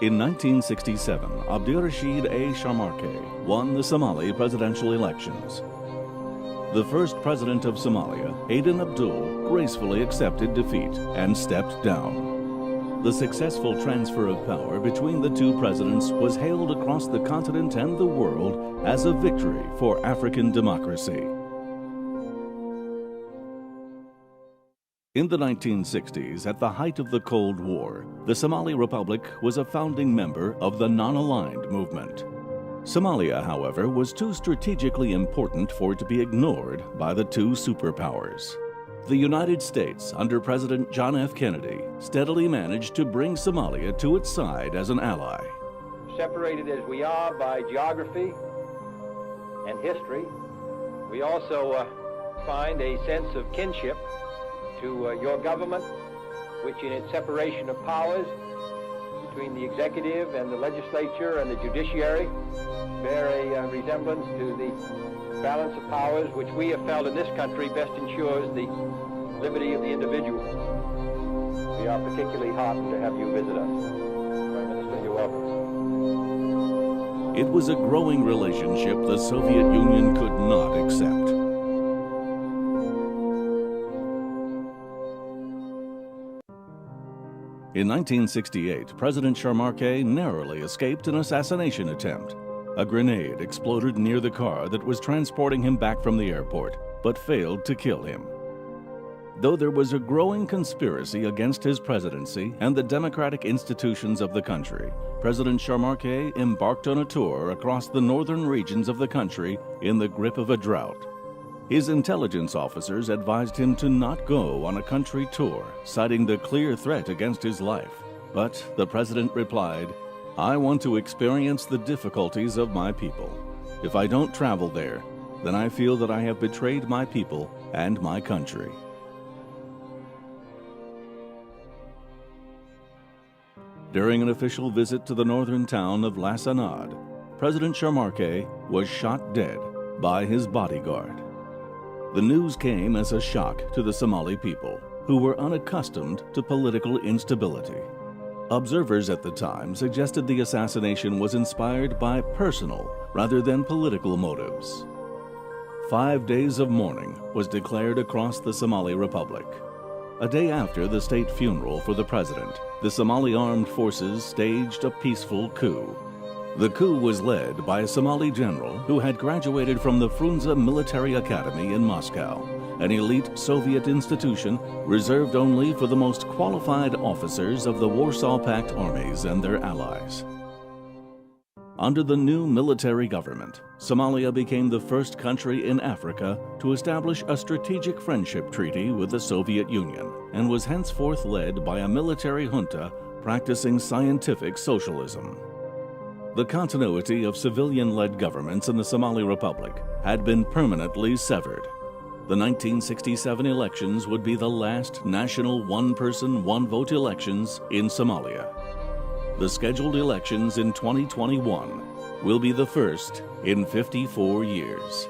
In 1967, Abdirashid A. Sharmarke won the Somali presidential elections. The first president of Somalia, Aden Abdul, gracefully accepted defeat and stepped down. The successful transfer of power between the two presidents was hailed across the continent and the world as a victory for African democracy. In the 1960s, at the height of the Cold War, the Somali Republic was a founding member of the Non-Aligned Movement. Somalia, however, was too strategically important for it to be ignored by the two superpowers. The United States, under President John F. Kennedy, steadily managed to bring Somalia to its side as an ally. Separated as we are by geography and history, we also find a sense of kinship to your government, which in its separation of powers between the executive and the legislature and the judiciary bear a resemblance to the balance of powers which we have felt in this country best ensures the liberty of the individual. We are particularly heartened to have you visit us. Prime Minister, you're welcome. It was a growing relationship the Soviet Union could not accept. In 1968, President Sharmarke narrowly escaped an assassination attempt. A grenade exploded near the car that was transporting him back from the airport, but failed to kill him. Though there was a growing conspiracy against his presidency and the democratic institutions of the country, President Sharmarke embarked on a tour across the northern regions of the country in the grip of a drought. His intelligence officers advised him to not go on a country tour, citing the clear threat against his life. But the president replied, "I want to experience the difficulties of my people. If I don't travel there, then I feel that I have betrayed my people and my country." During an official visit to the northern town of Lasanad, President Sharmarke was shot dead by his bodyguard. The news came as a shock to the Somali people, who were unaccustomed to political instability. Observers at the time suggested the assassination was inspired by personal rather than political motives. 5 days of mourning was declared across the Somali Republic. A day after the state funeral for the president, the Somali armed forces staged a peaceful coup. The coup was led by a Somali general who had graduated from the Frunze Military Academy in Moscow, an elite Soviet institution reserved only for the most qualified officers of the Warsaw Pact armies and their allies. Under the new military government, Somalia became the first country in Africa to establish a strategic friendship treaty with the Soviet Union and was henceforth led by a military junta practicing scientific socialism. The continuity of civilian-led governments in the Somali Republic had been permanently severed. The 1967 elections would be the last national one-person, one-vote elections in Somalia. The scheduled elections in 2021 will be the first in 54 years.